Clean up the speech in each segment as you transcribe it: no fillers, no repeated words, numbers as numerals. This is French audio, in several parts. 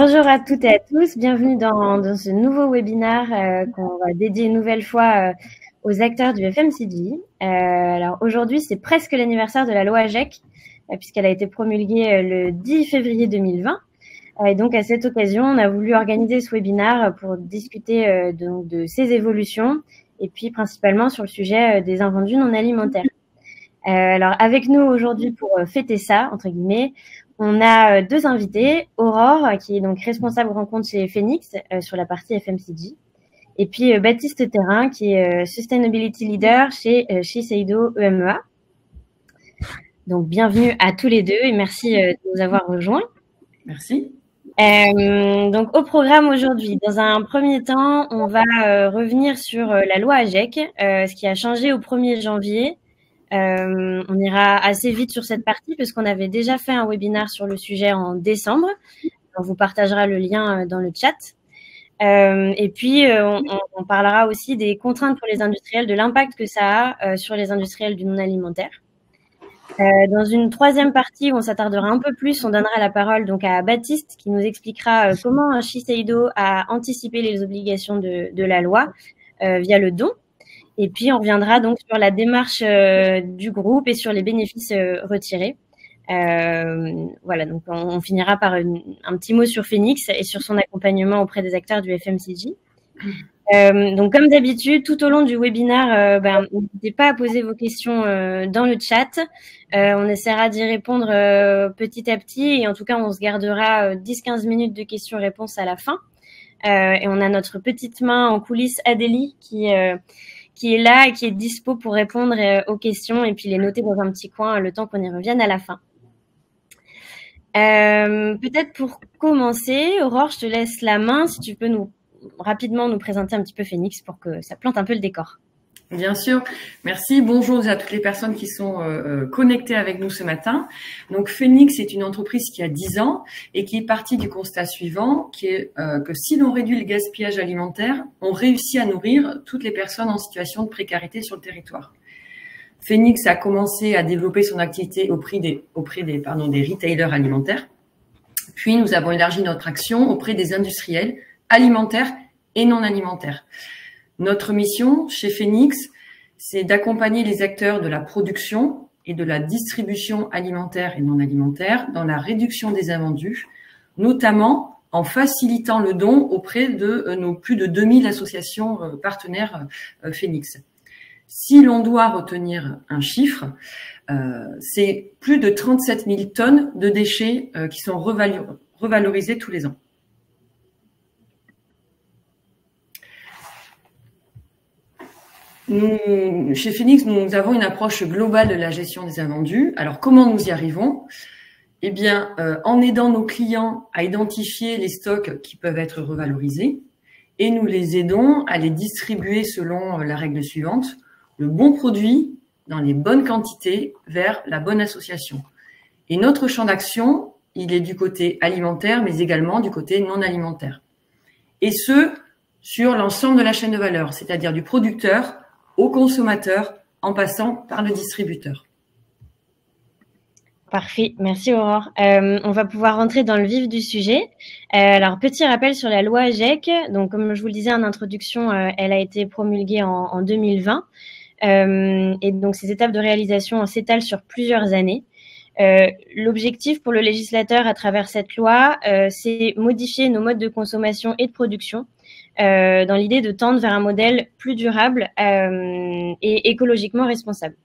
Bonjour à toutes et à tous, bienvenue dans ce nouveau webinaire qu'on va dédier une nouvelle fois aux acteurs du FMCG. Alors aujourd'hui, c'est presque l'anniversaire de la loi AGEC, puisqu'elle a été promulguée le 10 février 2020. Et donc à cette occasion, on a voulu organiser ce webinaire pour discuter de ces évolutions et puis principalement sur le sujet des invendus non alimentaires. Alors avec nous aujourd'hui pour fêter ça, entre guillemets, on a deux invités, Aurore, qui est donc responsable rencontre chez Phoenix sur la partie FMCG, et puis Baptiste Terrain, qui est Sustainability Leader chez Shiseido EMEA. Donc bienvenue à tous les deux et merci de nous avoir rejoints. Merci. Donc au programme aujourd'hui, dans un premier temps, on va revenir sur la loi AGEC, ce qui a changé au 1er janvier. On ira assez vite sur cette partie parce qu'on avait déjà fait un webinaire sur le sujet en décembre. On vous partagera le lien dans le chat. Et puis, on parlera aussi des contraintes pour les industriels, de l'impact que ça a sur les industriels du non-alimentaire. Dans une troisième partie où on s'attardera un peu plus, on donnera la parole donc à Baptiste qui nous expliquera comment Shiseido a anticipé les obligations de la loi via le don. Et puis, on reviendra donc sur la démarche du groupe et sur les bénéfices retirés. Voilà, donc on finira par un petit mot sur Phoenix et sur son accompagnement auprès des acteurs du FMCG. Donc, comme d'habitude, tout au long du webinaire, n'hésitez pas à poser vos questions dans le chat. On essaiera d'y répondre petit à petit et en tout cas, on se gardera 10-15 minutes de questions-réponses à la fin. Et on a notre petite main en coulisses, Adélie, qui est là et qui est dispo pour répondre aux questions et puis les noter dans un petit coin le temps qu'on y revienne à la fin. Peut-être pour commencer, Aurore, je te laisse la main si tu peux rapidement nous présenter un petit peu Phoenix pour que ça plante un peu le décor. Bien sûr, merci. Bonjour à toutes les personnes qui sont connectées avec nous ce matin. Donc Phoenix est une entreprise qui a 10 ans et qui est partie du constat suivant, qui est que si l'on réduit le gaspillage alimentaire, on réussit à nourrir toutes les personnes en situation de précarité sur le territoire. Phoenix a commencé à développer son activité auprès des retailers alimentaires. Puis nous avons élargi notre action auprès des industriels alimentaires et non alimentaires. Notre mission chez Phoenix, c'est d'accompagner les acteurs de la production et de la distribution alimentaire et non alimentaire dans la réduction des invendus, notamment en facilitant le don auprès de nos plus de 2000 associations partenaires Phoenix. Si l'on doit retenir un chiffre, c'est plus de 37 000 tonnes de déchets qui sont revalorisés tous les ans. Chez Phoenix, nous avons une approche globale de la gestion des invendus. Alors, comment nous y arrivons? Eh bien, en aidant nos clients à identifier les stocks qui peuvent être revalorisés et nous les aidons à les distribuer selon la règle suivante, le bon produit dans les bonnes quantités vers la bonne association. Et notre champ d'action, il est du côté alimentaire, mais également du côté non alimentaire. Et ce, sur l'ensemble de la chaîne de valeur, c'est-à-dire du producteur au consommateur en passant par le distributeur. Parfait, merci Aurore. On va pouvoir rentrer dans le vif du sujet. Alors, petit rappel sur la loi AGEC. Donc, comme je vous le disais en introduction, elle a été promulguée en 2020. Et donc, ces étapes de réalisation s'étalent sur plusieurs années. L'objectif pour le législateur à travers cette loi, c'est modifier nos modes de consommation et de production dans l'idée de tendre vers un modèle plus durable et écologiquement responsable.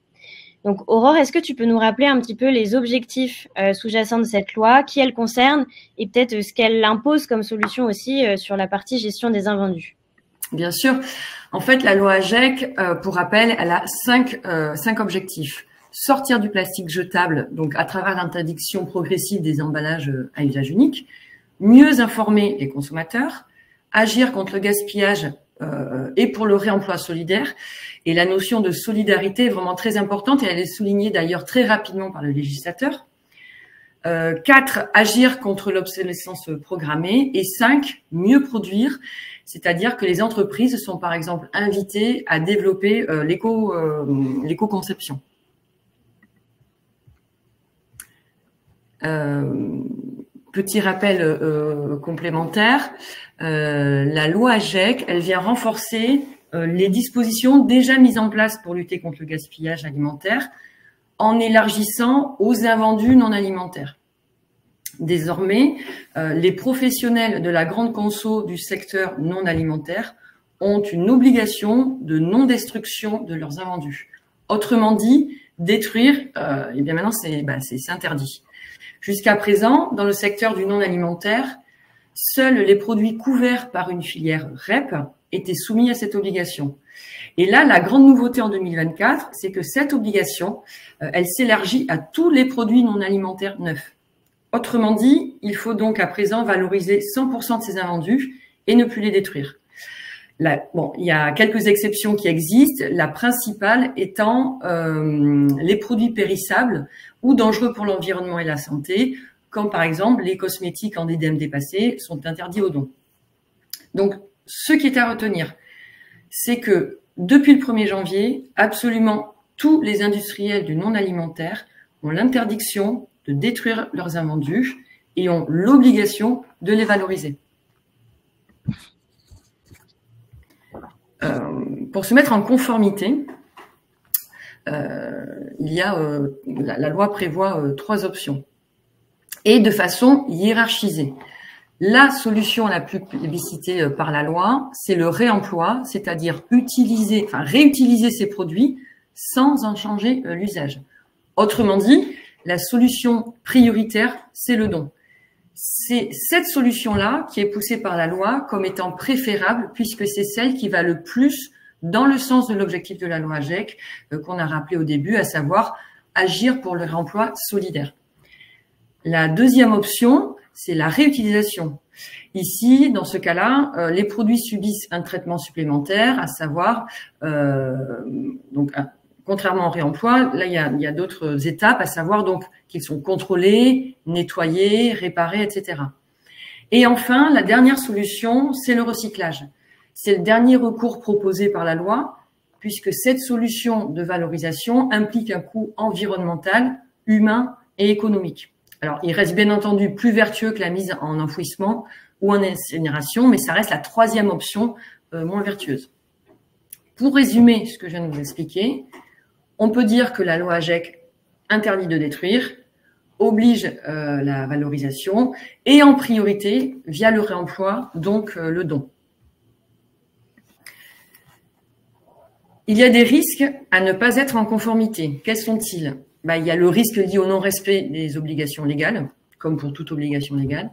Donc, Aurore, est-ce que tu peux nous rappeler un petit peu les objectifs sous-jacents de cette loi, qui elle concerne et peut-être ce qu'elle impose comme solution aussi sur la partie gestion des invendus? Bien sûr. En fait, la loi AGEC, pour rappel, elle a cinq objectifs. Sortir du plastique jetable, donc à travers l'interdiction progressive des emballages à usage unique, mieux informer les consommateurs, agir contre le gaspillage et pour le réemploi solidaire. Et la notion de solidarité est vraiment très importante et elle est soulignée d'ailleurs très rapidement par le législateur. 4, agir contre l'obsolescence programmée. Et 5, mieux produire, c'est-à-dire que les entreprises sont par exemple invitées à développer l'éco-conception. Petit rappel complémentaire, la loi AGEC, elle vient renforcer les dispositions déjà mises en place pour lutter contre le gaspillage alimentaire en élargissant aux invendus non alimentaires. Désormais, les professionnels de la grande conso du secteur non alimentaire ont une obligation de non-destruction de leurs invendus. Autrement dit, détruire, et bien maintenant c'est interdit. Jusqu'à présent, dans le secteur du non alimentaire, seuls les produits couverts par une filière REP étaient soumis à cette obligation. Et là, la grande nouveauté en 2024, c'est que cette obligation, elle s'élargit à tous les produits non alimentaires neufs. Autrement dit, il faut donc à présent valoriser 100% de ces invendus et ne plus les détruire. Là, bon, il y a quelques exceptions qui existent, la principale étant les produits périssables ou dangereux pour l'environnement et la santé, comme par exemple les cosmétiques en DDM dépassés sont interdits au don. Donc, ce qui est à retenir, c'est que depuis le 1er janvier, absolument tous les industriels du non alimentaire ont l'interdiction de détruire leurs invendus et ont l'obligation de les valoriser. Pour se mettre en conformité, la loi prévoit 3 options et de façon hiérarchisée. La solution la plus plébiscitée par la loi, c'est le réemploi, c'est-à-dire réutiliser ces produits sans en changer l'usage. Autrement dit, la solution prioritaire, c'est le don. C'est cette solution-là qui est poussée par la loi comme étant préférable puisque c'est celle qui va le plus dans le sens de l'objectif de la loi AGEC qu'on a rappelé au début, à savoir agir pour le réemploi solidaire. La deuxième option, c'est la réutilisation. Ici, dans ce cas-là, les produits subissent un traitement supplémentaire, à savoir, contrairement au réemploi, là, il y a d'autres étapes, à savoir donc qu'ils sont contrôlés, nettoyés, réparés, etc. Et enfin, la dernière solution, c'est le recyclage. C'est le dernier recours proposé par la loi, puisque cette solution de valorisation implique un coût environnemental, humain et économique. Alors, il reste bien entendu plus vertueux que la mise en enfouissement ou en incinération, mais ça reste la 3e option moins vertueuse. Pour résumer ce que je viens de vous expliquer, on peut dire que la loi AGEC interdit de détruire, oblige la valorisation et en priorité via le réemploi, donc le don. Il y a des risques à ne pas être en conformité. Quels sont-ils? Il y a le risque lié au non-respect des obligations légales, comme pour toute obligation légale.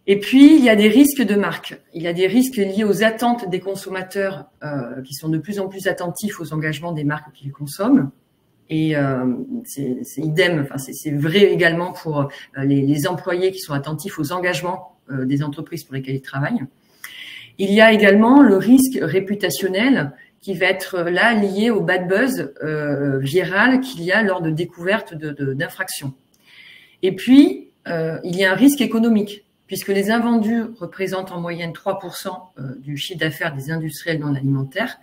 Et puis, il y a des risques de marque. Il y a des risques liés aux attentes des consommateurs qui sont de plus en plus attentifs aux engagements des marques qu'ils consomment. Et c'est idem, c'est vrai également pour les employés qui sont attentifs aux engagements des entreprises pour lesquelles ils travaillent. Il y a également le risque réputationnel qui va être là lié au bad buzz viral qu'il y a lors de découvertes d'infractions. Et puis, il y a un risque économique, puisque les invendus représentent en moyenne 3% du chiffre d'affaires des industriels non alimentaires.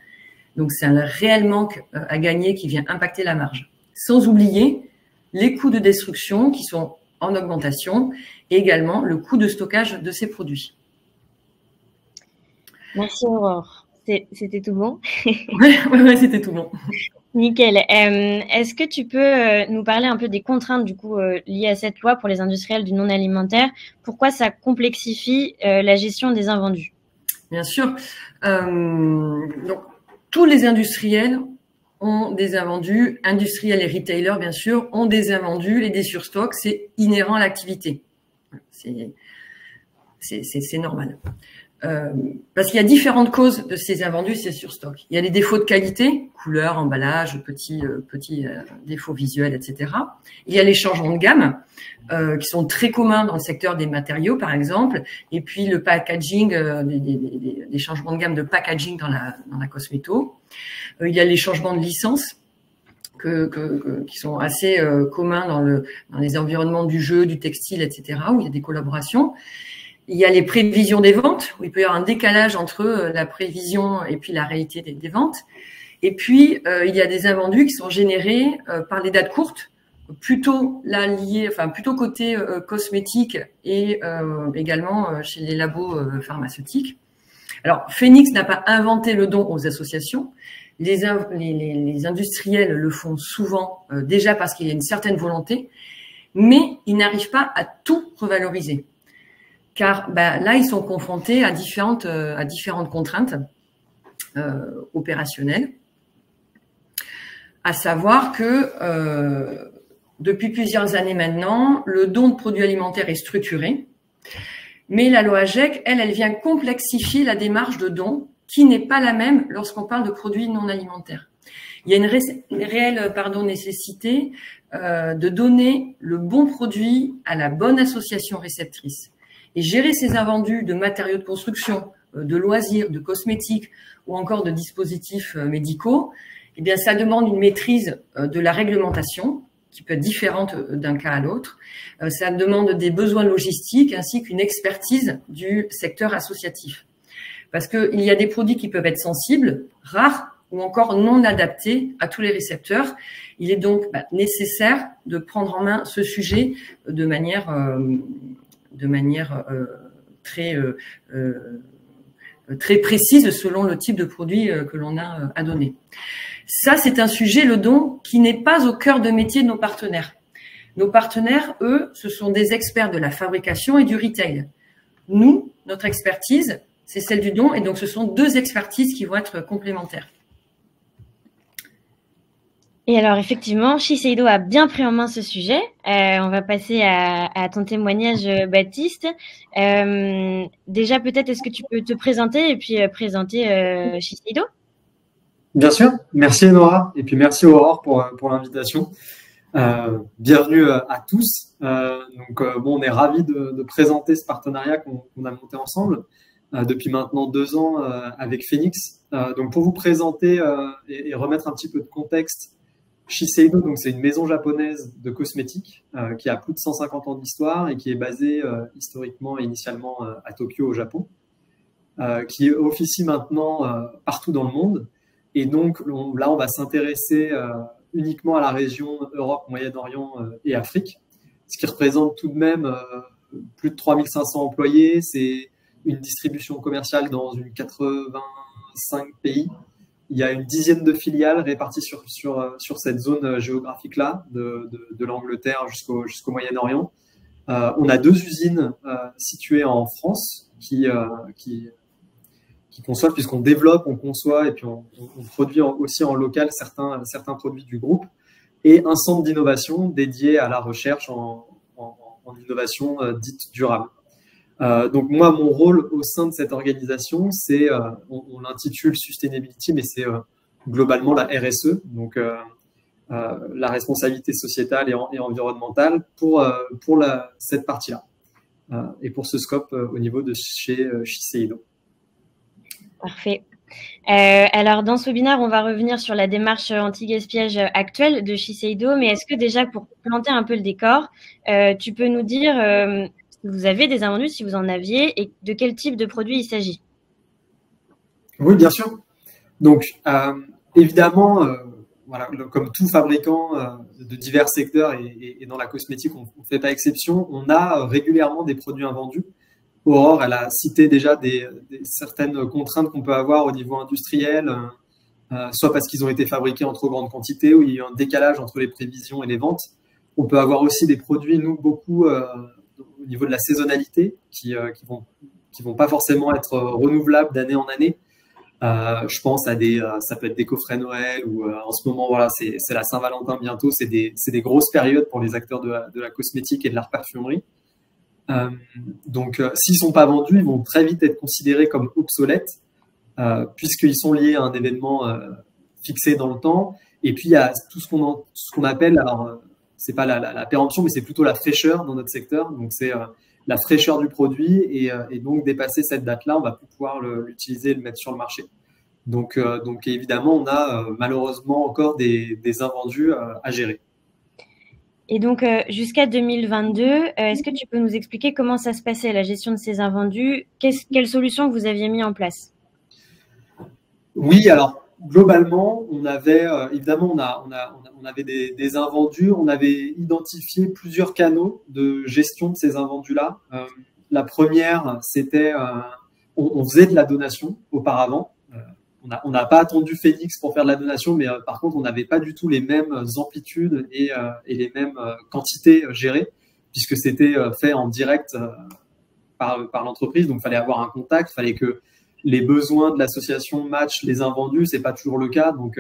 Donc, c'est un réel manque à gagner qui vient impacter la marge. Sans oublier les coûts de destruction qui sont en augmentation et également le coût de stockage de ces produits. Merci Aurore. C'était tout bon? Ouais, c'était tout bon. Nickel. Est-ce que tu peux nous parler un peu des contraintes du coup liées à cette loi pour les industriels du non alimentaire? Pourquoi ça complexifie la gestion des invendus? Bien sûr. Donc, tous les industriels ont des invendus, industriels et retailers bien sûr, ont des invendus et des surstocks. C'est inhérent à l'activité. C'est normal. Parce qu'il y a différentes causes de ces invendus, ces surstocks. Il y a les défauts de qualité, couleur, emballage, petits défauts visuels, etc. Il y a les changements de gamme qui sont très communs dans le secteur des matériaux, par exemple. Et puis le packaging, des changements de gamme de packaging dans la cosméto. Il y a les changements de licence qui sont assez communs dans les environnements du jeu, du textile, etc. où il y a des collaborations. Il y a les prévisions des ventes, où il peut y avoir un décalage entre la prévision et puis la réalité des ventes. Et puis, il y a des invendus qui sont générés par des dates courtes, plutôt là liés, enfin plutôt côté cosmétique et également chez les labos pharmaceutiques. Alors, Phoenix n'a pas inventé le don aux associations. Les industriels le font souvent déjà parce qu'il y a une certaine volonté, mais ils n'arrivent pas à tout revaloriser. Car là, ils sont confrontés à différentes contraintes opérationnelles, à savoir que depuis plusieurs années maintenant, le don de produits alimentaires est structuré, mais la loi AGEC, elle vient complexifier la démarche de don qui n'est pas la même lorsqu'on parle de produits non alimentaires. Il y a une réelle nécessité de donner le bon produit à la bonne association réceptrice. Et gérer ces invendus de matériaux de construction, de loisirs, de cosmétiques ou encore de dispositifs médicaux, eh bien, ça demande une maîtrise de la réglementation qui peut être différente d'un cas à l'autre. Ça demande des besoins logistiques ainsi qu'une expertise du secteur associatif. Parce qu'il y a des produits qui peuvent être sensibles, rares ou encore non adaptés à tous les récepteurs. Il est donc nécessaire de prendre en main ce sujet de manière très précise selon le type de produit que l'on a à donner. Ça, c'est un sujet, le don, qui n'est pas au cœur de métier de nos partenaires. Nos partenaires, eux, ce sont des experts de la fabrication et du retail. Nous, notre expertise, c'est celle du don, et donc ce sont deux expertises qui vont être complémentaires. Et alors, effectivement, Shiseido a bien pris en main ce sujet. On va passer à ton témoignage, Baptiste. Déjà, peut-être, est-ce que tu peux te présenter et puis présenter Shiseido? Bien sûr. Merci, Nora. Et puis, merci, Aurore, pour l'invitation. Bienvenue à tous. On est ravis de présenter ce partenariat qu'on a monté ensemble depuis maintenant 2 ans avec Phoenix. Donc, pour vous présenter et remettre un petit peu de contexte, Shiseido, donc c'est une maison japonaise de cosmétiques qui a plus de 150 ans d'histoire et qui est basée historiquement et initialement à Tokyo au Japon, qui officie maintenant partout dans le monde. Et donc là, on va s'intéresser uniquement à la région Europe, Moyen-Orient et Afrique, ce qui représente tout de même plus de 3500 employés. C'est une distribution commerciale dans 85 pays. Il y a une dizaine de filiales réparties sur cette zone géographique-là, de l'Angleterre jusqu'au Moyen-Orient. On a 2 usines situées en France qui conçoivent, puisqu'on développe, on conçoit et puis on produit aussi en local certains produits du groupe, et un centre d'innovation dédié à la recherche en innovation dite durable. Donc moi, mon rôle au sein de cette organisation, c'est, on l'intitule Sustainability, mais c'est globalement la RSE, donc la responsabilité sociétale et environnementale pour cette partie-là, et pour ce scope au niveau de chez Shiseido. Parfait. Alors, dans ce webinaire, on va revenir sur la démarche anti-gaspillage actuelle de Shiseido, mais est-ce que déjà, pour planter un peu le décor, tu peux nous dire si vous avez des invendus, si vous en aviez, et de quel type de produit il s'agit? Oui, bien sûr. Donc, évidemment, voilà, comme tout fabricant de divers secteurs et dans la cosmétique, on ne fait pas exception, on a régulièrement des produits invendus. Aurore, elle a cité déjà certaines contraintes qu'on peut avoir au niveau industriel, soit parce qu'ils ont été fabriqués en trop grande quantité ou il y a eu un décalage entre les prévisions et les ventes. On peut avoir aussi des produits, nous, beaucoup au niveau de la saisonnalité, qui vont pas forcément être renouvelables d'année en année. Je pense à ça peut être des coffrets Noël ou en ce moment, voilà, c'est la Saint-Valentin bientôt. C'est des grosses périodes pour les acteurs de la cosmétique et de la parfumerie. Donc, s'ils sont pas vendus, ils vont très vite être considérés comme obsolètes, puisqu'ils sont liés à un événement fixé dans le temps. Et puis, il y a tout ce qu'on appelle, alors, c'est pas la péremption, mais c'est plutôt la fraîcheur dans notre secteur. Donc, c'est la fraîcheur du produit et donc dépasser cette date-là, on va plus pouvoir l'utiliser et le mettre sur le marché. Donc évidemment, on a malheureusement encore des invendus à gérer. Et donc, jusqu'à 2022, est-ce que tu peux nous expliquer comment ça se passait, la gestion de ces invendus? Quelles solutions vous aviez mis en place? Oui, alors, globalement, on avait évidemment on avait des invendus, on avait identifié plusieurs canaux de gestion de ces invendus-là. La première, c'était on faisait de la donation auparavant. On n'a pas attendu Phoenix pour faire de la donation, mais par contre, on n'avait pas du tout les mêmes amplitudes et les mêmes quantités gérées, puisque c'était fait en direct par l'entreprise. Donc, il fallait avoir un contact, il fallait que les besoins de l'association matchent les invendus. C'est pas toujours le cas. Donc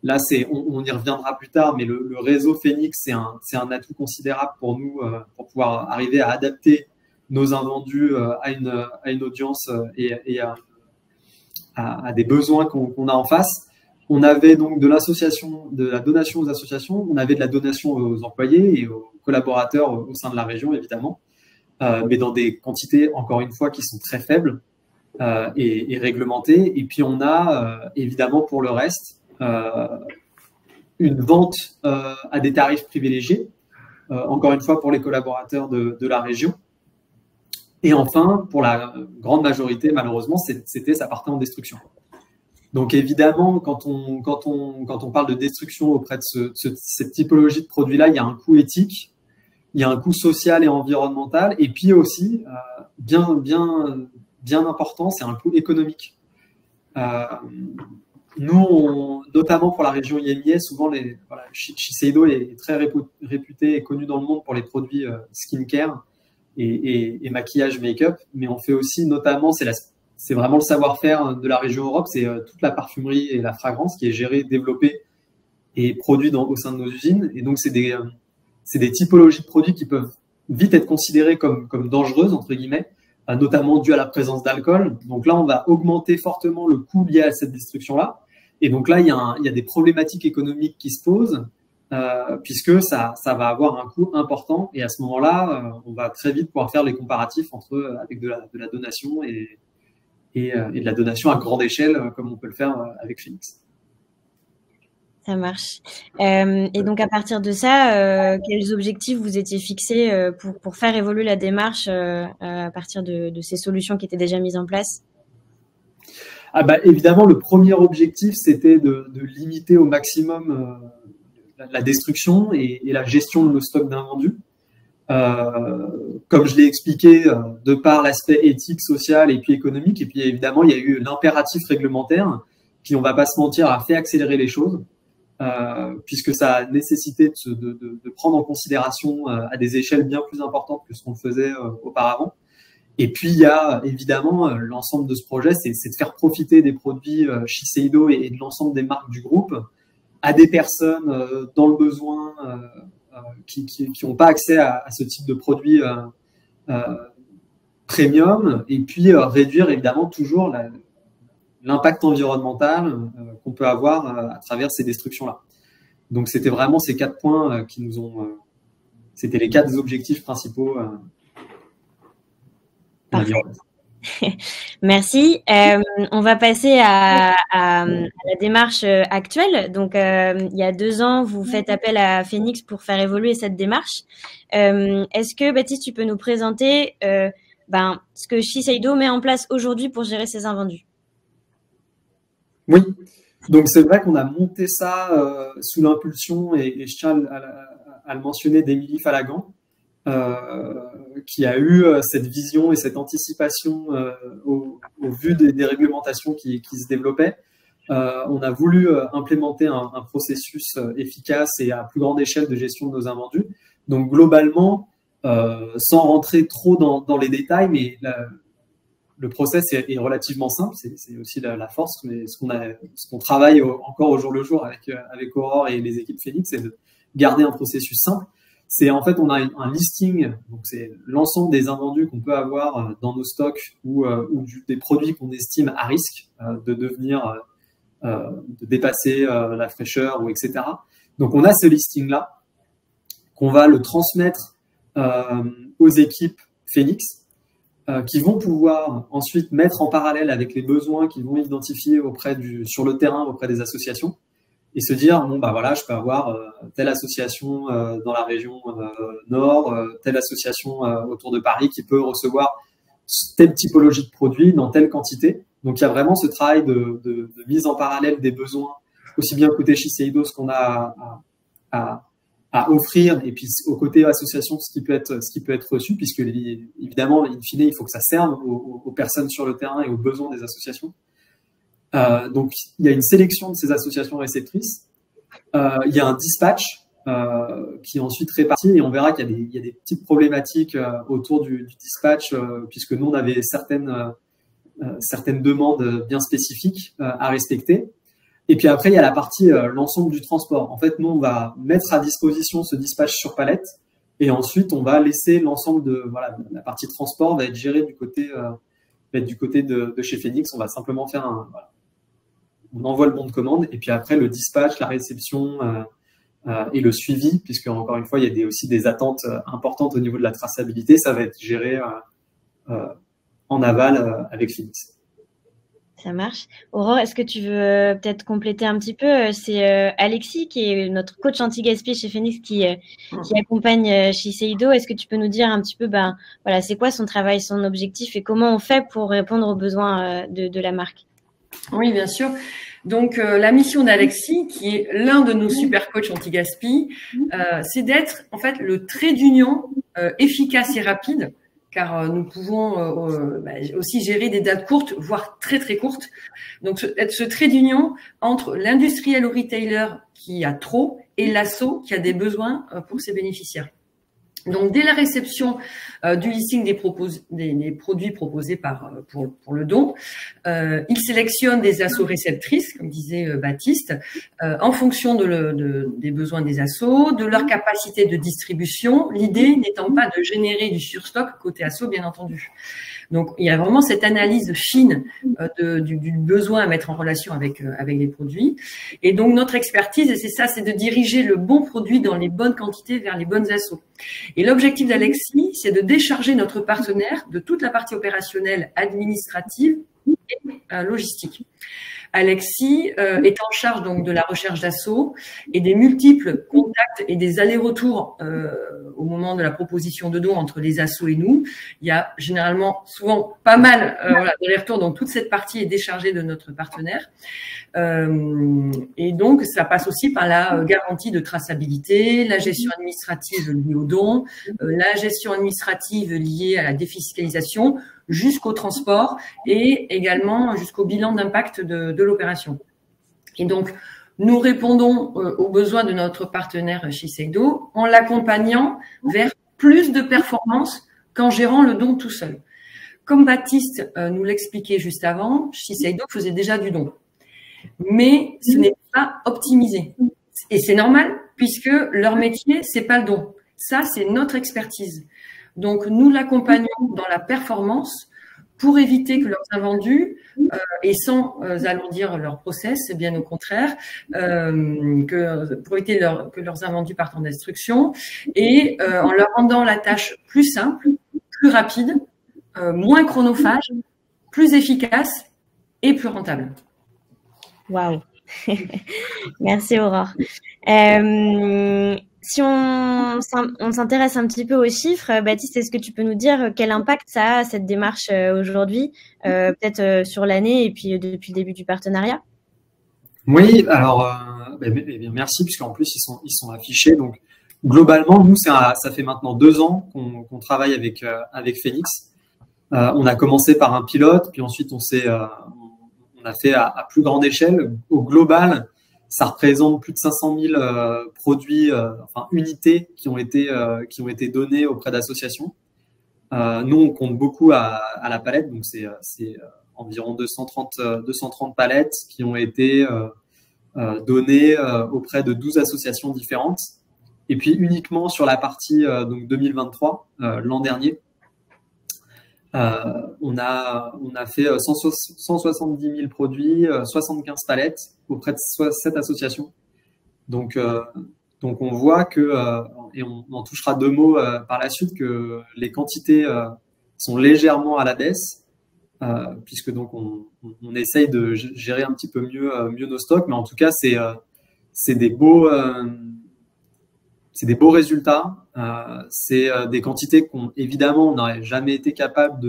là, on y reviendra plus tard, mais le réseau Phoenix, c'est un atout considérable pour nous pour pouvoir arriver à adapter nos invendus à une audience et à des besoins qu'on a en face. On avait donc de la donation aux associations, on avait de la donation aux employés et aux collaborateurs au sein de la région, évidemment, mais dans des quantités, encore une fois, qui sont très faibles et réglementées. Et puis, on a, évidemment, pour le reste, une vente à des tarifs privilégiés, encore une fois, pour les collaborateurs de la région. Et enfin, pour la grande majorité, malheureusement, ça partait en destruction. Donc évidemment, quand on parle de destruction auprès de cette typologie de produits-là, il y a un coût éthique, il y a un coût social et environnemental, et puis aussi, bien important, c'est un coût économique. Nous, notamment pour la région IMIA, souvent, Shiseido est très réputé et connu dans le monde pour les produits skincare et maquillage, make-up, mais on fait aussi, notamment, c'est vraiment le savoir-faire de la région Europe, c'est toute la parfumerie et la fragrance qui est gérée, développée et produite au sein de nos usines. Et donc, c'est des typologies de produits qui peuvent vite être considérées comme dangereuses, entre guillemets, notamment dû à la présence d'alcool. Donc là, on va augmenter fortement le coût lié à cette destruction-là. Et donc là, il y a des problématiques économiques qui se posent, puisque ça va avoir un coût important. Et à ce moment-là, on va très vite pouvoir faire les comparatifs avec de la donation et de la donation à grande échelle, comme on peut le faire avec Phoenix. Ça marche. Et donc, à partir de ça, quels objectifs vous étiez fixés pour faire évoluer la démarche à partir de ces solutions qui étaient déjà mises en place? Évidemment, le premier objectif, c'était de limiter au maximum la destruction et la gestion de nos stocks d'invendus. Comme je l'ai expliqué, de par l'aspect éthique, social et puis économique, et puis évidemment, il y a eu l'impératif réglementaire qui, on va pas se mentir, a fait accélérer les choses. Puisque ça a nécessité de prendre en considération à des échelles bien plus importantes que ce qu'on faisait auparavant. Et puis, il y a évidemment l'ensemble de ce projet, c'est de faire profiter des produits Shiseido et de l'ensemble des marques du groupe à des personnes dans le besoin qui n'ont pas accès à ce type de produits premium, et puis réduire évidemment toujours l'impact environnemental qu'on peut avoir à travers ces destructions-là. Donc, c'était vraiment ces 4 points qui nous ont... c'était les 4 objectifs principaux. Parfait. Merci. On va passer à la démarche actuelle. Donc, il y a 2 ans, vous faites appel à Phoenix pour faire évoluer cette démarche. Est-ce que, Baptiste, tu peux nous présenter ce que Shiseido met en place aujourd'hui pour gérer ses invendus? Oui, donc c'est vrai qu'on a monté ça sous l'impulsion, et je tiens à le mentionner, d'Émilie Falagan, qui a eu cette vision et cette anticipation au vu des réglementations qui se développaient. On a voulu implémenter un processus efficace et à plus grande échelle de gestion de nos invendus. Donc globalement, sans rentrer trop dans les détails, mais le process est relativement simple, c'est aussi la force, mais ce qu'on travaille encore au jour le jour avec Aurore et les équipes Phoenix, c'est de garder un processus simple. C'est en fait, on a un listing, donc c'est l'ensemble des invendus qu'on peut avoir dans nos stocks ou des produits qu'on estime à risque de dépasser la fraîcheur ou etc. Donc on a ce listing-là qu'on va le transmettre aux équipes Phoenix, qui vont pouvoir ensuite mettre en parallèle avec les besoins qu'ils vont identifier sur le terrain auprès des associations, et se dire, bon, voilà, je peux avoir telle association dans la région nord, telle association autour de Paris qui peut recevoir telle typologie de produits dans telle quantité. Donc, il y a vraiment ce travail de mise en parallèle des besoins, aussi bien côté Shiseido, ce qu'on a à offrir, et puis au côté association, ce qui peut être reçu, puisque évidemment, in fine, il faut que ça serve aux personnes sur le terrain et aux besoins des associations. Donc, il y a une sélection de ces associations réceptrices. Il y a un dispatch qui est ensuite réparti, et on verra qu'il y a des petites problématiques autour du dispatch, puisque nous, on avait certaines demandes bien spécifiques à respecter. Et puis après, il y a la partie l'ensemble du transport. En fait, nous, on va mettre à disposition ce dispatch sur palette, et ensuite, on va laisser l'ensemble de la partie transport va être gérée du côté de chez Phoenix. On va simplement faire on envoie le bon de commande, et puis après le dispatch, la réception et le suivi, puisque encore une fois, il y a aussi des attentes importantes au niveau de la traçabilité. Ça va être géré en aval avec Phoenix. Ça marche. Aurore, est-ce que tu veux peut-être compléter un petit peu? C'est Alexis qui est notre coach anti-gaspi chez Phoenix qui accompagne Shiseido. Est-ce que tu peux nous dire un petit peu, voilà, c'est quoi son travail, son objectif et comment on fait pour répondre aux besoins de la marque? Oui, bien sûr. Donc, la mission d'Alexis, qui est l'un de nos super coachs anti-gaspi, c'est d'être en fait le trait d'union efficace et rapide, car nous pouvons aussi gérer des dates courtes, voire très très courtes. Donc, être ce trait d'union entre l'industriel ou retailer qui a trop et l'asso qui a des besoins pour ses bénéficiaires. Donc, dès la réception du listing des produits proposés pour le don, il sélectionne des assos réceptrices, comme disait Baptiste, en fonction des besoins des assos, de leur capacité de distribution, l'idée n'étant pas de générer du surstock côté asso, bien entendu. Donc, il y a vraiment cette analyse fine du besoin à mettre en relation avec les produits. Et donc, notre expertise, et c'est de diriger le bon produit dans les bonnes quantités vers les bonnes assos. Et l'objectif d'Alexis, c'est de décharger notre partenaire de toute la partie opérationnelle, administrative et logistique. Alexis est en charge donc de la recherche d'assos et des multiples contacts et des allers-retours au moment de la proposition de don entre les assos et nous. Il y a généralement souvent pas mal d'allers-retours, donc toute cette partie est déchargée de notre partenaire. Et donc, ça passe aussi par la garantie de traçabilité, la gestion administrative liée au don, la gestion administrative liée à la défiscalisation, jusqu'au transport et également jusqu'au bilan d'impact de l'opération. Et donc, nous répondons aux besoins de notre partenaire Shiseido en l'accompagnant vers plus de performance qu'en gérant le don tout seul. Comme Baptiste nous l'expliquait juste avant, Shiseido faisait déjà du don. Mais ce n'est pas optimisé. Et c'est normal puisque leur métier, c'est pas le don. Ça, c'est notre expertise. Donc, nous l'accompagnons dans la performance pour éviter que leurs invendus, et sans alourdir leur process, bien au contraire, pour éviter que leurs invendus partent en destruction, et en leur rendant la tâche plus simple, plus rapide, moins chronophage, plus efficace et plus rentable. Waouh. Merci Aurore. Si on s'intéresse un petit peu aux chiffres, Baptiste, est-ce que tu peux nous dire quel impact ça a, cette démarche aujourd'hui, peut-être sur l'année et puis depuis le début du partenariat? Oui, alors merci, puisqu'en plus ils sont affichés. Donc globalement, nous, ça fait maintenant 2 ans qu'on travaille avec Phoenix. On a commencé par un pilote, puis ensuite on a fait à plus grande échelle. Au global, ça représente plus de 500 000 produits, unités qui ont été données auprès d'associations. Nous, on compte beaucoup à la palette, donc c'est environ 230 palettes qui ont été données auprès de 12 associations différentes. Et puis uniquement sur la partie donc 2023, l'an dernier, on a fait 170 000 produits, 75 palettes auprès de 7 associations. Donc on voit que, et on en touchera 2 mots par la suite, que les quantités sont légèrement à la baisse, puisque donc on essaye de gérer un petit peu mieux nos stocks, mais en tout cas c'est des beaux résultats. C'est des quantités évidemment on n'aurait jamais été capable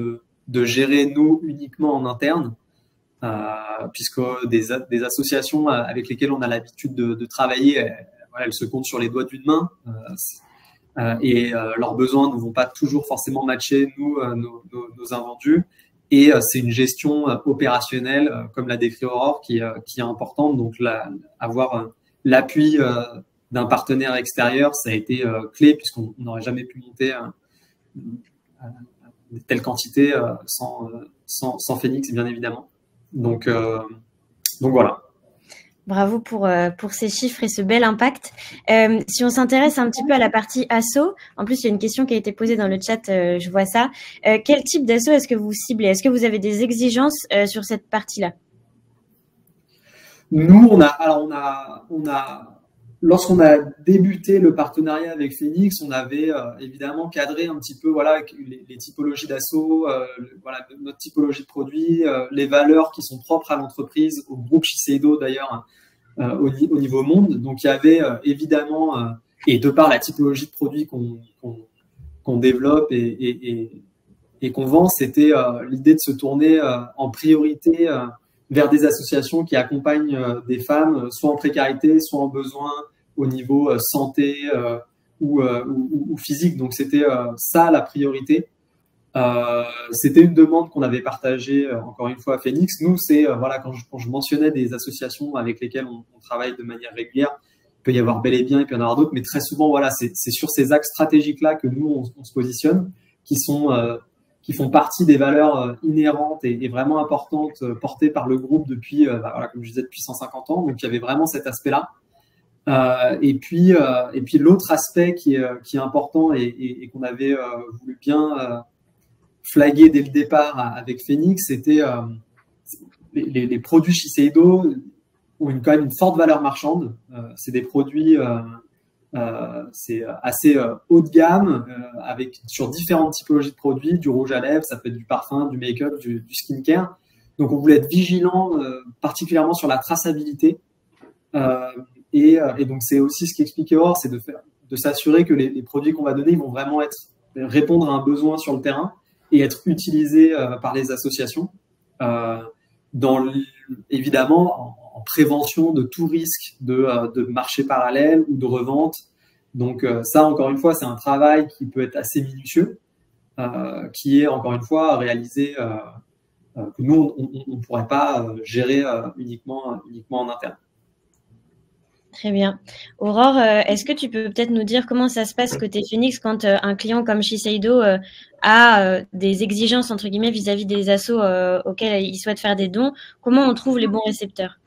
de gérer nous uniquement en interne. puisque des associations avec lesquelles on a l'habitude de travailler, voilà, elles se comptent sur les doigts d'une main. Et leurs besoins ne vont pas toujours forcément matcher nos invendus. Et c'est une gestion opérationnelle, comme l'a décrit Aurore, qui est importante. Donc, avoir l'appui d'un partenaire extérieur, ça a été clé, puisqu'on n'aurait jamais pu monter de telle quantité sans Phoenix, bien évidemment. Donc voilà. Bravo pour ces chiffres et ce bel impact. Si on s'intéresse un petit peu à la partie asso, en plus, il y a une question qui a été posée dans le chat, je vois ça. Quel type d'asso est-ce que vous ciblez? Est-ce que vous avez des exigences sur cette partie-là? Nous, lorsqu'on a débuté le partenariat avec Phoenix, on avait évidemment cadré un petit peu voilà les typologies d'asso, voilà notre typologie de produits, les valeurs qui sont propres à l'entreprise, au groupe Shiseido d'ailleurs au niveau monde. Donc il y avait évidemment et de par la typologie de produits qu'on développe et qu'on vend, c'était l'idée de se tourner en priorité vers des associations qui accompagnent des femmes, soit en précarité, soit en besoin au niveau santé ou physique. Donc, c'était ça la priorité. C'était une demande qu'on avait partagée, encore une fois, à Phoenix. Nous, c'est, voilà, quand je mentionnais des associations avec lesquelles on travaille de manière régulière, il peut y avoir Bel et Bien, il peut y en avoir d'autres, mais très souvent, voilà, c'est sur ces axes stratégiques-là que nous, on se positionne, qui font partie des valeurs inhérentes et vraiment importantes portées par le groupe depuis, voilà, comme je disais, depuis 150 ans. Donc, il y avait vraiment cet aspect-là. Et puis l'autre aspect qui est important et qu'on avait voulu bien flaguer dès le départ avec Phoenix, c'était les produits Shiseido ont quand même une forte valeur marchande. C'est des produits c'est assez haut de gamme, sur différentes typologies de produits, du rouge à lèvres, ça peut être du parfum, du make-up, du skincare. Donc, on voulait être vigilant, particulièrement sur la traçabilité. Et donc, c'est aussi ce qu'expliquait Aurore, c'est de s'assurer que les produits qu'on va donner ils vont vraiment répondre à un besoin sur le terrain et être utilisés par les associations. Évidemment, en prévention de tout risque de marché parallèle ou de revente. Donc ça, encore une fois, c'est un travail qui peut être assez minutieux, qui est encore une fois réalisé que nous, on ne pourrait pas gérer uniquement en interne. Très bien. Aurore, est-ce que tu peux peut-être nous dire comment ça se passe côté Phoenix quand un client comme Shiseido a des exigences entre guillemets vis-à-vis des assos auxquels il souhaite faire des dons? Comment on trouve les bons récepteurs?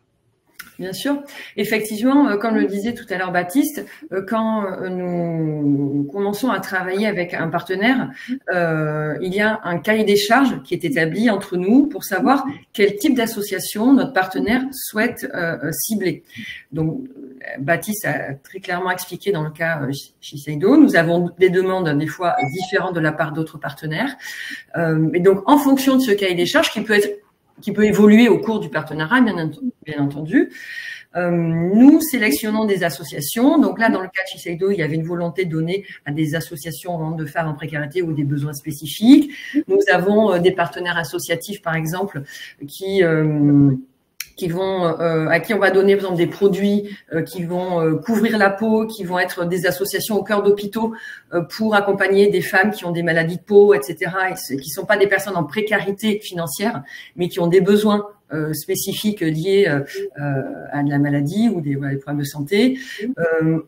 Bien sûr. Effectivement, comme le disait tout à l'heure Baptiste, quand nous commençons à travailler avec un partenaire, il y a un cahier des charges qui est établi entre nous pour savoir quel type d'association notre partenaire souhaite cibler. Donc, Baptiste a très clairement expliqué dans le cas Shiseido, nous avons des demandes des fois différentes de la part d'autres partenaires. Et donc, en fonction de ce cahier des charges qui peut évoluer au cours du partenariat, bien entendu. Nous sélectionnons des associations. Donc là, dans le cas de Shiseido, il y avait une volonté de donner à des associations de femmes en précarité ou des besoins spécifiques. Nous avons des partenaires associatifs, par exemple, à qui on va donner, par exemple, des produits qui vont couvrir la peau, qui vont être des associations au cœur d'hôpitaux pour accompagner des femmes qui ont des maladies de peau, etc., et qui sont pas des personnes en précarité financière, mais qui ont des besoins spécifiques liés à de la maladie ou des problèmes de santé.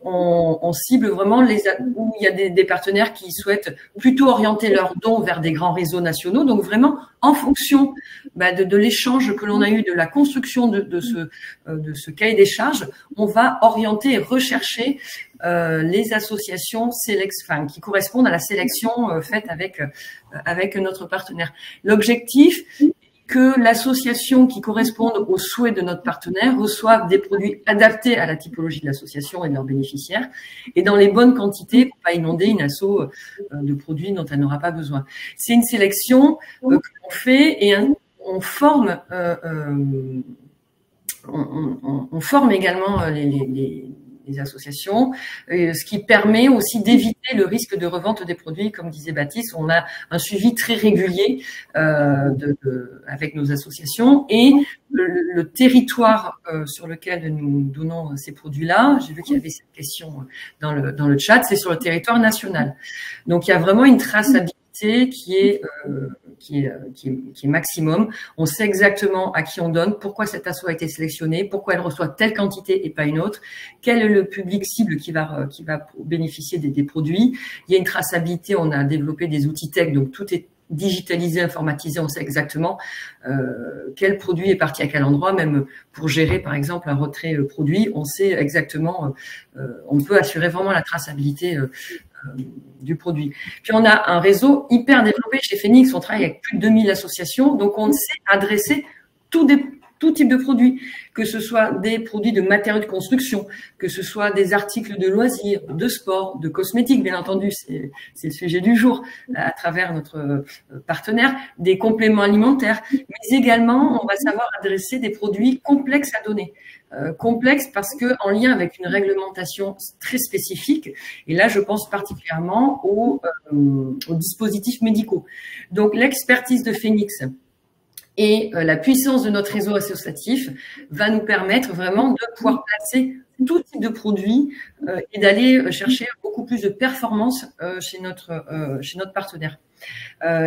On cible vraiment où il y a des partenaires qui souhaitent plutôt orienter leurs dons vers des grands réseaux nationaux. Donc vraiment, en fonction de l'échange que l'on a eu, de la construction de ce cahier des charges, on va orienter et rechercher les associations qui correspondent à la sélection faite avec notre partenaire. L'objectif, que l'association qui corresponde aux souhaits de notre partenaire reçoive des produits adaptés à la typologie de l'association et de leurs bénéficiaires et dans les bonnes quantités pour pas inonder une asso de produits dont elle n'aura pas besoin. C'est une sélection que l'on fait et on forme on forme également les associations, ce qui permet aussi d'éviter le risque de revente des produits. Comme disait Baptiste, on a un suivi très régulier avec nos associations et le territoire sur lequel nous donnons ces produits-là, j'ai vu qu'il y avait cette question dans le chat, c'est sur le territoire national. Donc il y a vraiment une traçabilité qui est maximum. On sait exactement à qui on donne, pourquoi cette asso a été sélectionnée, pourquoi elle reçoit telle quantité et pas une autre, quel est le public cible qui va bénéficier des produits. Il y a une traçabilité, on a développé des outils tech, donc tout est digitalisé, informatisé, on sait exactement quel produit est parti à quel endroit, même pour gérer par exemple un retrait produit, on sait exactement, on peut assurer vraiment la traçabilité du produit. Puis on a un réseau hyper développé chez Phoenix, on travaille avec plus de 2000 associations, donc on sait adresser tout type de produits, que ce soit des produits de matériaux de construction, que ce soit des articles de loisirs, de sport, de cosmétiques, bien entendu, c'est le sujet du jour à travers notre partenaire, des compléments alimentaires, mais également on va savoir adresser des produits complexes à donner. Complexe parce que en lien avec une réglementation très spécifique, et là je pense particulièrement aux dispositifs médicaux. Donc l'expertise de Phoenix et la puissance de notre réseau associatif va nous permettre vraiment de pouvoir placer tout type de produits et d'aller chercher beaucoup plus de performance chez notre partenaire.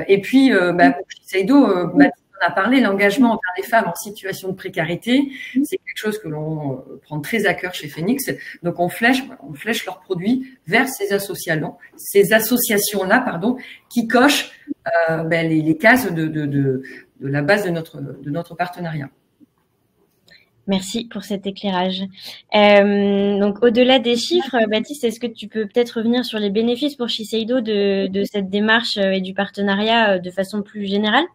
Et puis pour Shiseido, on a parlé, l'engagement envers les femmes en situation de précarité, c'est quelque chose que l'on prend très à cœur chez Phoenix. Donc on flèche leurs produits vers ces associations-là, qui cochent les cases de la base de notre partenariat. Merci pour cet éclairage. Donc, au-delà des chiffres, Baptiste, est-ce que tu peux peut-être revenir sur les bénéfices pour Shiseido de cette démarche et du partenariat de façon plus générale?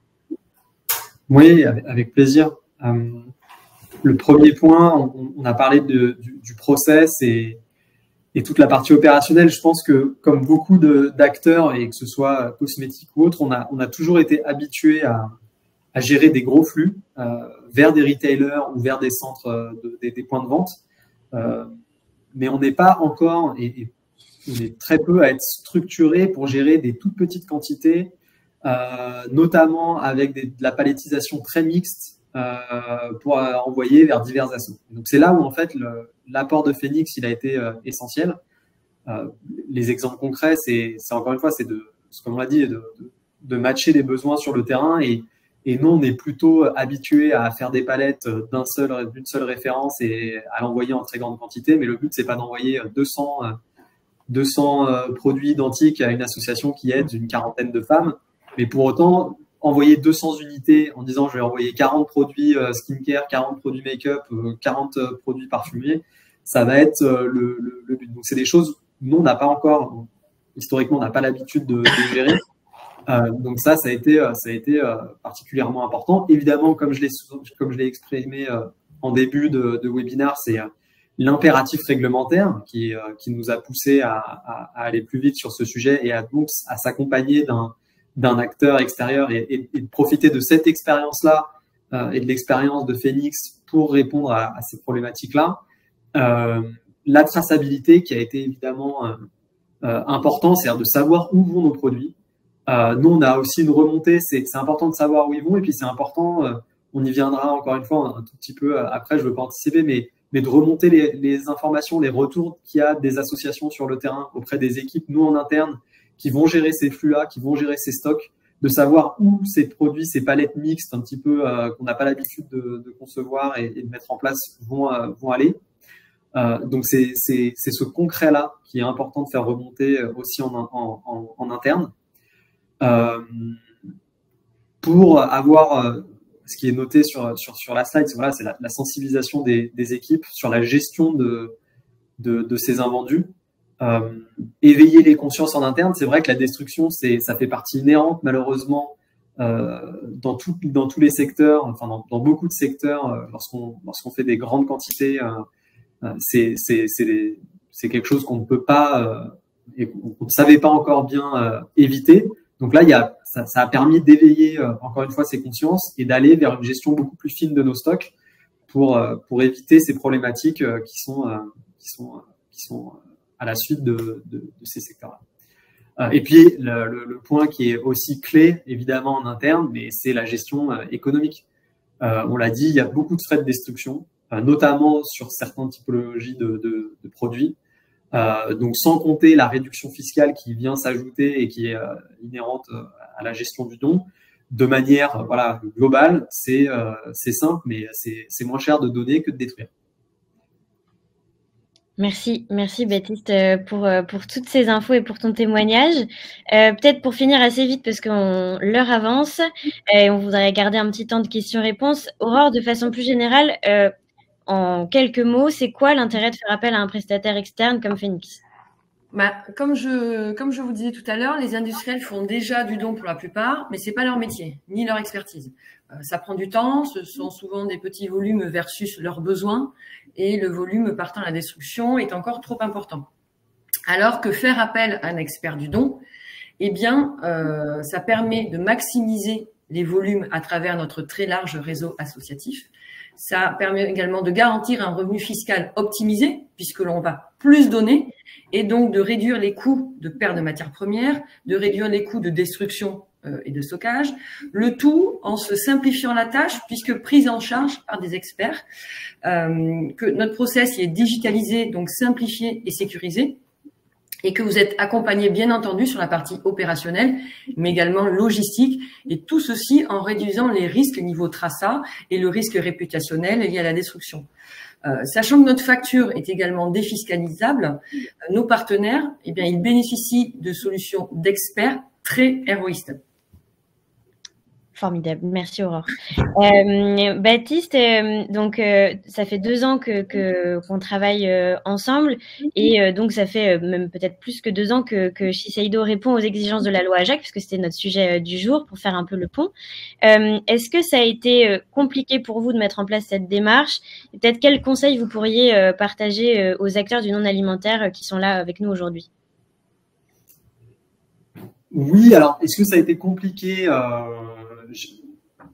Oui, avec plaisir. Le premier point, on a parlé du process et toute la partie opérationnelle. Je pense que comme beaucoup d'acteurs, et que ce soit cosmétique ou autre, on a toujours été habitué à gérer des gros flux vers des retailers ou vers des centres, des points de vente. Mais on n'est pas encore, et on est très peu à être structuré pour gérer des toutes petites quantités, notamment avec de la palettisation très mixte pour envoyer vers divers assos. Donc c'est là où en fait l'apport de Phoenix il a été essentiel. Les exemples concrets, c'est encore une fois, c'est comme on l'a dit, de matcher les besoins sur le terrain et nous on est plutôt habitué à faire des palettes d'une seule référence et à l'envoyer en très grande quantité. Mais le but c'est pas d'envoyer 200 produits identiques à une association qui aide une quarantaine de femmes. Mais pour autant, envoyer 200 unités en disant je vais envoyer 40 produits skincare, 40 produits make-up, 40 produits parfumés, ça va être le but. Donc, c'est des choses, nous, on n'a pas encore, historiquement, on n'a pas l'habitude de gérer. Donc, ça a été particulièrement important. Évidemment, comme je l'ai exprimé en début de webinaire, c'est l'impératif réglementaire qui nous a poussé à aller plus vite sur ce sujet et donc à s'accompagner d'un acteur extérieur et de profiter de cette expérience-là et de l'expérience de Phoenix pour répondre à ces problématiques-là. La traçabilité qui a été évidemment important, c'est-à-dire de savoir où vont nos produits. Nous, on a aussi une remontée, c'est important de savoir où ils vont et puis c'est important, on y viendra encore une fois un tout petit peu après, je ne veux pas anticiper, mais de remonter les informations, les retours qu'il y a des associations sur le terrain auprès des équipes, nous en interne, qui vont gérer ces flux-là, qui vont gérer ces stocks, de savoir où ces produits, ces palettes mixtes un petit peu qu'on n'a pas l'habitude de concevoir et de mettre en place vont aller. Donc c'est ce concret-là qui est important de faire remonter aussi en interne pour avoir ce qui est noté sur la slide, c'est la sensibilisation des équipes sur la gestion de ces invendus. Éveiller les consciences en interne, c'est vrai que la destruction, ça fait partie inhérente malheureusement dans tous les secteurs, enfin dans beaucoup de secteurs, lorsqu'on fait des grandes quantités, c'est quelque chose qu'on ne peut pas et qu'on ne savait pas encore bien éviter. Donc là, ça a permis d'éveiller encore une fois ces consciences et d'aller vers une gestion beaucoup plus fine de nos stocks pour éviter ces problématiques qui sont à la suite de ces secteurs-là. Et puis, le point qui est aussi clé, évidemment, en interne, mais c'est la gestion économique. On l'a dit, il y a beaucoup de frais de destruction, notamment sur certaines typologies de produits. Donc, sans compter la réduction fiscale qui vient s'ajouter et qui est inhérente à la gestion du don, de manière globale, c'est simple, mais c'est moins cher de donner que de détruire. Merci Baptiste pour toutes ces infos et pour ton témoignage. Peut-être pour finir assez vite parce que l'heure avance et on voudrait garder un petit temps de questions-réponses. Aurore, de façon plus générale, en quelques mots, c'est quoi l'intérêt de faire appel à un prestataire externe comme Phoenix ? Comme je vous disais tout à l'heure, les industriels font déjà du don pour la plupart, mais c'est pas leur métier, ni leur expertise. Ça prend du temps, ce sont souvent des petits volumes versus leurs besoins, et le volume partant à la destruction est encore trop important. Alors que faire appel à un expert du don, eh bien, ça permet de maximiser les volumes à travers notre très large réseau associatif. Ça permet également de garantir un revenu fiscal optimisé, puisque l'on va plus donner, et donc de réduire les coûts de perte de matières premières, de réduire les coûts de destruction et de stockage, le tout en se simplifiant la tâche, puisque prise en charge par des experts, que notre process est digitalisé, donc simplifié et sécurisé, et que vous êtes accompagné, bien entendu, sur la partie opérationnelle, mais également logistique, et tout ceci en réduisant les risques niveau traçat et le risque réputationnel lié à la destruction. Sachant que notre facture est également défiscalisable, nos partenaires, eh bien, ils bénéficient de solutions d'experts très héroïstes. Formidable, merci Aurore. Baptiste, donc ça fait 2 ans qu'on travaille ensemble et donc ça fait même peut-être plus que 2 ans que Shiseido répond aux exigences de la loi AGEC, puisque c'était notre sujet du jour pour faire un peu le pont. Est-ce que ça a été compliqué pour vous de mettre en place cette démarche? Et peut-être quels conseils vous pourriez partager aux acteurs du non alimentaire qui sont là avec nous aujourd'hui? Oui, alors est-ce que ça a été compliqué?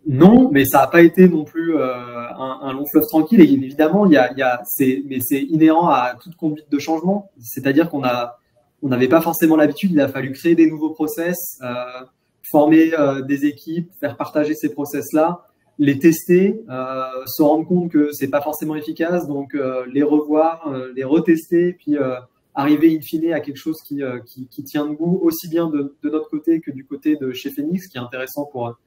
Non, mais ça n'a pas été non plus un long fleuve tranquille. Et évidemment, mais c'est inhérent à toute conduite de changement. C'est-à-dire qu'on n'avait pas forcément l'habitude. Il a fallu créer des nouveaux process, former des équipes, faire partager ces process-là, les tester, se rendre compte que c'est pas forcément efficace, donc les revoir, les retester, puis arriver in fine à quelque chose qui tient debout aussi bien de notre côté que du côté de chez Phoenix, qui est intéressant pour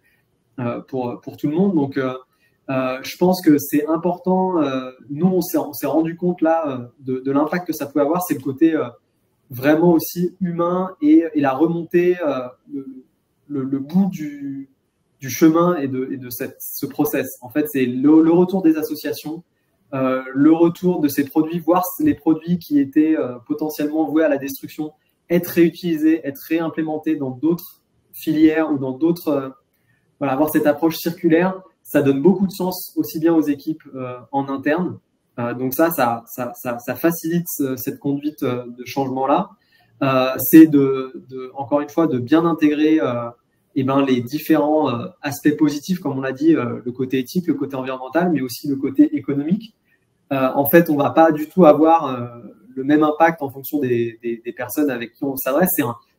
tout le monde. Donc, je pense que c'est important. Nous, on s'est rendu compte là de l'impact que ça pouvait avoir. C'est le côté vraiment aussi humain et la remontée, le bout du chemin et de ce process. En fait, c'est le retour des associations, le retour de ces produits, voir les produits qui étaient potentiellement voués à la destruction être réutilisés, être réimplémentés dans d'autres filières ou dans d'autres avoir cette approche circulaire, ça donne beaucoup de sens aussi bien aux équipes en interne. Donc ça facilite cette conduite de changement-là. C'est encore une fois de bien intégrer les différents aspects positifs, comme on l'a dit, le côté éthique, le côté environnemental, mais aussi le côté économique. En fait, on va pas du tout avoir le même impact en fonction des personnes avec qui on s'adresse.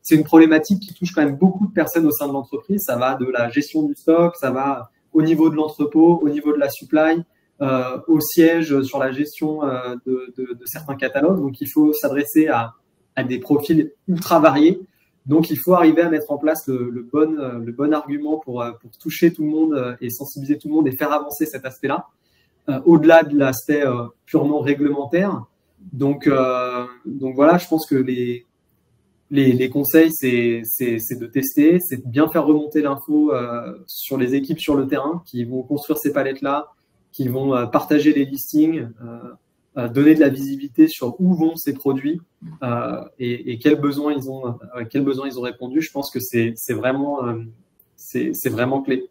C'est une problématique qui touche quand même beaucoup de personnes au sein de l'entreprise. Ça va de la gestion du stock, ça va au niveau de l'entrepôt, au niveau de la supply, au siège sur la gestion de certains catalogues. Donc, il faut s'adresser à des profils ultra variés. Donc, il faut arriver à mettre en place le bon argument pour toucher tout le monde et sensibiliser tout le monde et faire avancer cet aspect-là, au-delà de l'aspect purement réglementaire. Donc voilà, je pense que les conseils, c'est de tester, c'est de bien faire remonter l'info sur les équipes sur le terrain qui vont construire ces palettes-là, qui vont partager les listings, donner de la visibilité sur où vont ces produits et quels besoins ils ont répondu. Je pense que c'est vraiment clé.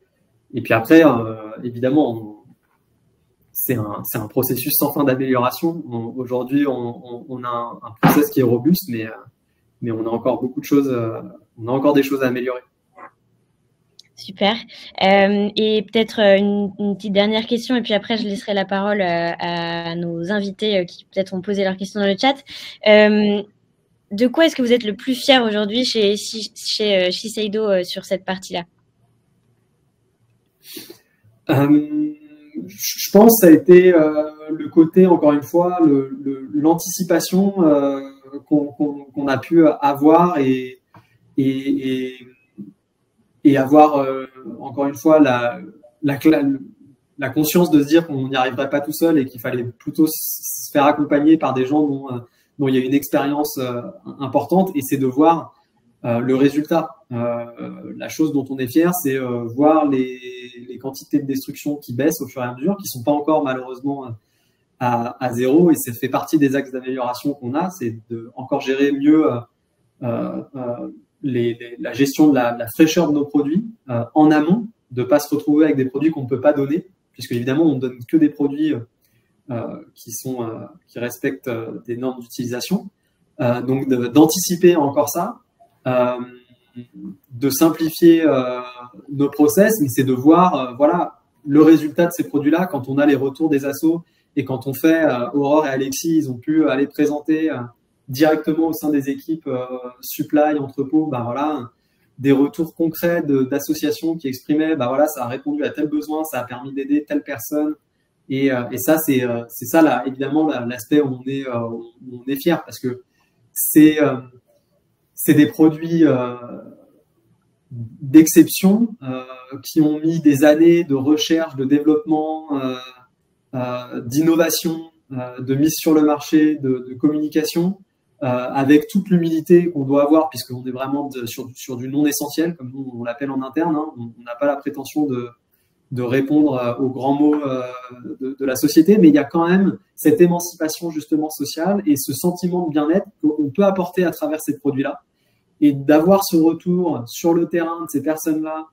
Et puis après, évidemment, c'est un processus sans fin d'amélioration. Aujourd'hui, on a un process qui est robuste, mais on a encore beaucoup de choses, on a encore des choses à améliorer. Super. Et peut-être une petite dernière question, et puis après, je laisserai la parole à nos invités qui peut-être ont posé leurs questions dans le chat. De quoi est-ce que vous êtes le plus fier aujourd'hui chez Shiseido sur cette partie-là? Je pense que ça a été le côté, encore une fois, l'anticipation qu'on a pu avoir et avoir, encore une fois, la conscience de se dire qu'on n'y arriverait pas tout seul et qu'il fallait plutôt se faire accompagner par des gens dont il y a une expérience importante, et c'est de voir le résultat. La chose dont on est fier, c'est voir les quantités de destruction qui baissent au fur et à mesure, qui sont pas encore malheureusement à zéro, et ça fait partie des axes d'amélioration qu'on a, c'est de encore gérer mieux la gestion de la fraîcheur de nos produits en amont, de pas se retrouver avec des produits qu'on ne peut pas donner, puisque évidemment on donne que des produits qui respectent des normes d'utilisation. Donc d'anticiper encore ça, de simplifier nos process, mais c'est de voir voilà le résultat de ces produits-là quand on a les retours des assos, et quand on fait Aurore et Alexis, ils ont pu aller présenter directement au sein des équipes supply, entrepôt, bah voilà, des retours concrets d'associations qui exprimaient, bah voilà, ça a répondu à tel besoin, ça a permis d'aider telle personne, et ça c'est ça là, évidemment l'aspect où on est fier, parce que c'est des produits d'exception qui ont mis des années de recherche, de développement, d'innovation, de mise sur le marché, de communication, avec toute l'humilité qu'on doit avoir, puisqu'on est vraiment sur du non essentiel, comme nous on l'appelle en interne, hein. On n'a pas la prétention de répondre aux grands mots de la société, mais il y a quand même cette émancipation justement sociale et ce sentiment de bien-être qu'on peut apporter à travers ces produits-là, et d'avoir ce retour sur le terrain de ces personnes-là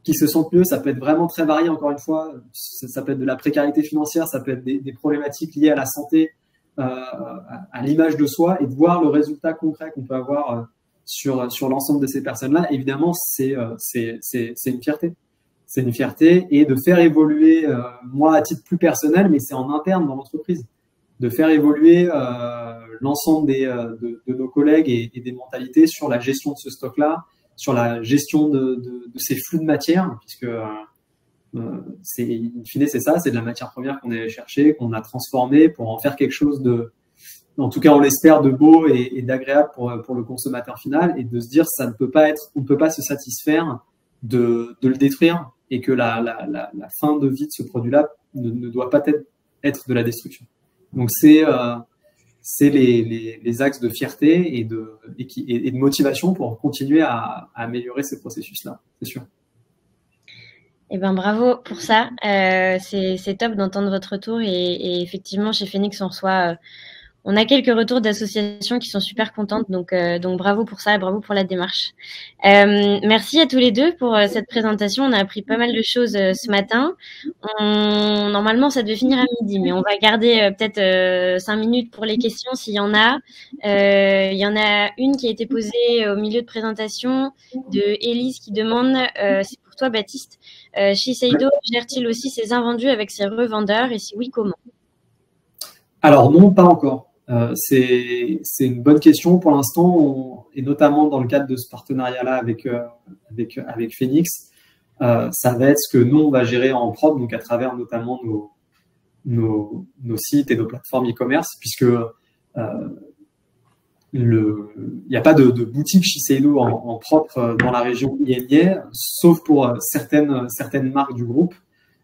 qui se sentent mieux. Ça peut être vraiment très varié, encore une fois, ça peut être de la précarité financière, ça peut être des problématiques liées à la santé, à l'image de soi, et de voir le résultat concret qu'on peut avoir sur l'ensemble de ces personnes-là. Évidemment, c'est une fierté. C'est une fierté, et de faire évoluer, moi à titre plus personnel, mais c'est en interne dans l'entreprise, de faire évoluer l'ensemble de nos collègues et des mentalités sur la gestion de ce stock-là, sur la gestion de ces flux de matière, puisque in fine, c'est ça, c'est de la matière première qu'on est allé chercher, qu'on a transformé pour en faire quelque chose en tout cas on l'espère, de beau et d'agréable pour le consommateur final, et de se dire on ne peut pas se satisfaire de le détruire, et que la fin de vie de ce produit-là ne doit pas être de la destruction. Donc c'est les axes de fierté et de motivation pour continuer à améliorer ces processus-là, c'est sûr. Eh ben bravo pour ça. C'est top d'entendre votre retour, et effectivement chez Phoenix on a quelques retours d'associations qui sont super contentes, donc bravo pour ça et bravo pour la démarche. Merci à tous les deux pour cette présentation. On a appris pas mal de choses ce matin. Normalement, ça devait finir à midi, mais on va garder peut-être 5 minutes pour les questions s'il y en a. Il y en a une qui a été posée au milieu de présentation de Élise qui demande, c'est pour toi Baptiste, Shiseido gère-t-il aussi ses invendus avec ses revendeurs, et si oui, comment? Alors non, pas encore. C'est une bonne question. Pour l'instant, et notamment dans le cadre de ce partenariat-là avec Phoenix, ça va être ce que nous, on va gérer en propre, donc à travers notamment nos sites et nos plateformes e-commerce, puisque il n'y a pas de boutique Shiseido en propre dans la région IMIA, sauf pour certaines marques du groupe,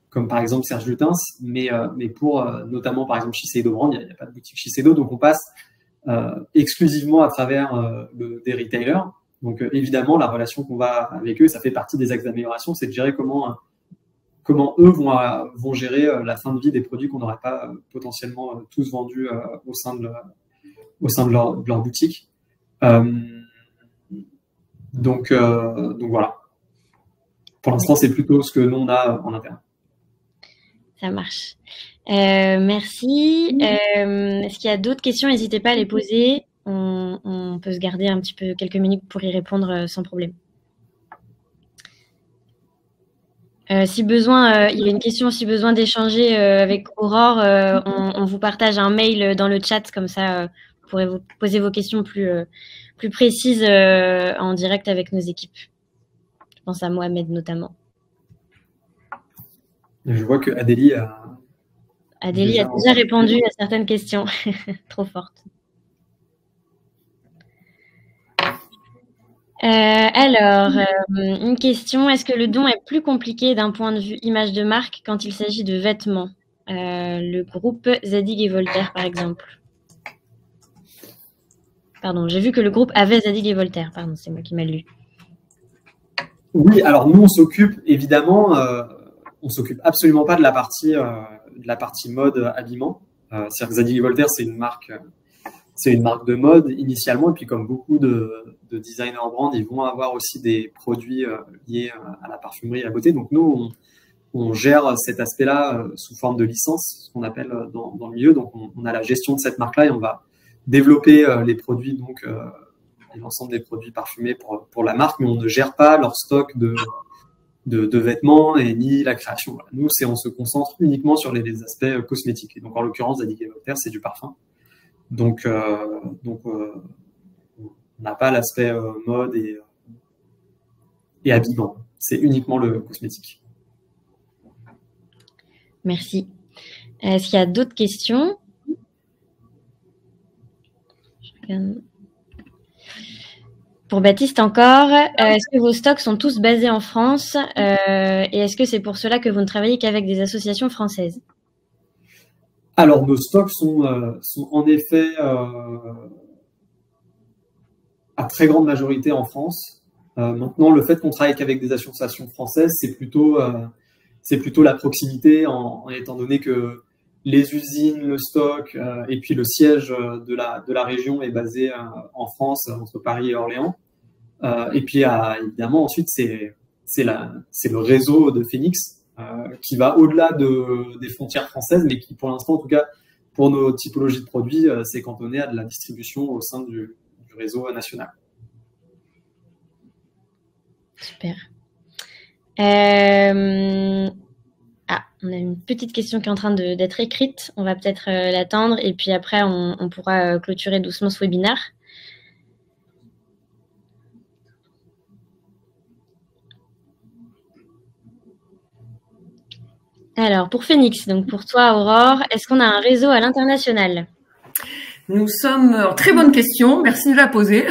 comme par exemple Serge Lutens, mais pour notamment par exemple Shiseido Brand, il n'y a pas de boutique Shiseido, donc on passe exclusivement à travers des retailers. Donc évidemment, la relation qu'on va avec eux, ça fait partie des axes d'amélioration, c'est de gérer comment eux vont gérer la fin de vie des produits qu'on n'aurait pas potentiellement tous vendus au sein de leur boutique. Donc voilà. Pour l'instant, c'est plutôt ce que nous on a en interne. Ça marche. Merci. Est-ce qu'il y a d'autres questions? N'hésitez pas à les poser. On peut se garder un petit peu quelques minutes pour y répondre sans problème. Si besoin, il y a une question, si besoin d'échanger avec Aurore, on vous partage un mail dans le chat, comme ça vous pourrez vous poser vos questions plus précises en direct avec nos équipes. Je pense à Mohamed notamment. Je vois que Adélie a déjà répondu à certaines questions. Trop forte. Alors, une question, est-ce que le don est plus compliqué d'un point de vue image de marque quand il s'agit de vêtements? Le groupe Zadig et Voltaire, par exemple. Pardon, j'ai vu que le groupe avait Zadig et Voltaire. Pardon, c'est moi qui mal lu. Oui, alors nous, on s'occupe évidemment, on s'occupe absolument pas de la partie mode habillement. C'est-à-dire que Zadig et Voltaire, c'est une marque de mode initialement, et puis comme beaucoup de designers brand, ils vont avoir aussi des produits liés à la parfumerie et à la beauté. Donc nous, on gère cet aspect-là sous forme de licence, ce qu'on appelle dans le milieu. Donc on a la gestion de cette marque-là et on va développer les produits, donc l'ensemble des produits parfumés pour la marque, mais on ne gère pas leur stock de vêtements et ni la création. Voilà. Nous, on se concentre uniquement sur les aspects cosmétiques. Et donc en l'occurrence, Zadig et Voltaire, c'est du parfum. Donc, on n'a pas l'aspect mode et habillement. C'est uniquement le cosmétique. Merci. Est-ce qu'il y a d'autres questions? Pour Baptiste encore, est-ce que vos stocks sont tous basés en France et est-ce que c'est pour cela que vous ne travaillez qu'avec des associations françaises? Alors, nos stocks sont en effet à très grande majorité en France. Maintenant, le fait qu'on travaille qu'avec des associations françaises, c'est plutôt la proximité, étant donné que les usines, le stock et puis le siège de la région est basé en France, entre Paris et Orléans. Et puis, évidemment, ensuite, c'est le réseau de Phoenix qui va au-delà des frontières françaises, mais qui, pour l'instant, en tout cas, pour nos typologies de produits, c'est cantonné à de la distribution au sein du réseau national. Super. On a une petite question qui est en train d'être écrite. On va peut-être l'attendre et puis après, on pourra clôturer doucement ce webinaire. Alors, pour Phoenix, donc pour toi, Aurore, est-ce qu'on a un réseau à l'international? Nous sommes, très bonne question, merci de la poser,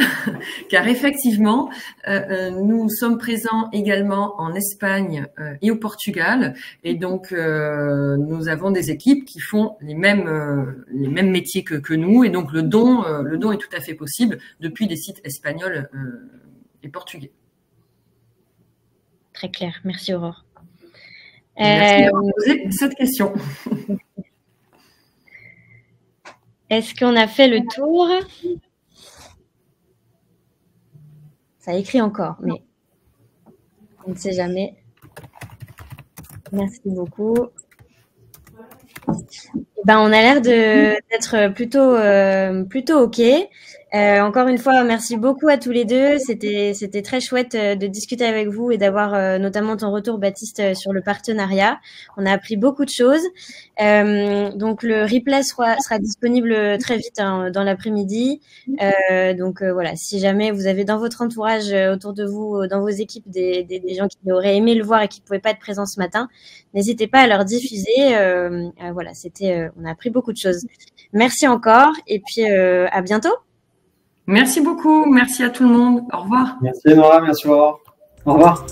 car effectivement, nous sommes présents également en Espagne et au Portugal, et donc nous avons des équipes qui font les mêmes métiers que nous, et donc le don est tout à fait possible depuis des sites espagnols et portugais. Très clair, merci Aurore. Merci d'avoir posé cette question. Est-ce qu'on a fait le tour? Ça écrit encore, mais on ne sait jamais. Merci beaucoup. Ben, on a l'air d'être plutôt OK. Encore une fois, merci beaucoup à tous les deux. C'était très chouette de discuter avec vous et d'avoir notamment ton retour, Baptiste, sur le partenariat. On a appris beaucoup de choses. Donc, le replay sera disponible très vite dans l'après-midi. Donc, voilà, si jamais vous avez dans votre entourage autour de vous, dans vos équipes, des gens qui auraient aimé le voir et qui ne pouvaient pas être présents ce matin, n'hésitez pas à leur diffuser. Voilà, on a appris beaucoup de choses. Merci encore et puis à bientôt. Merci beaucoup. Merci à tout le monde. Au revoir. Merci Nora, merci Aurore. Au revoir.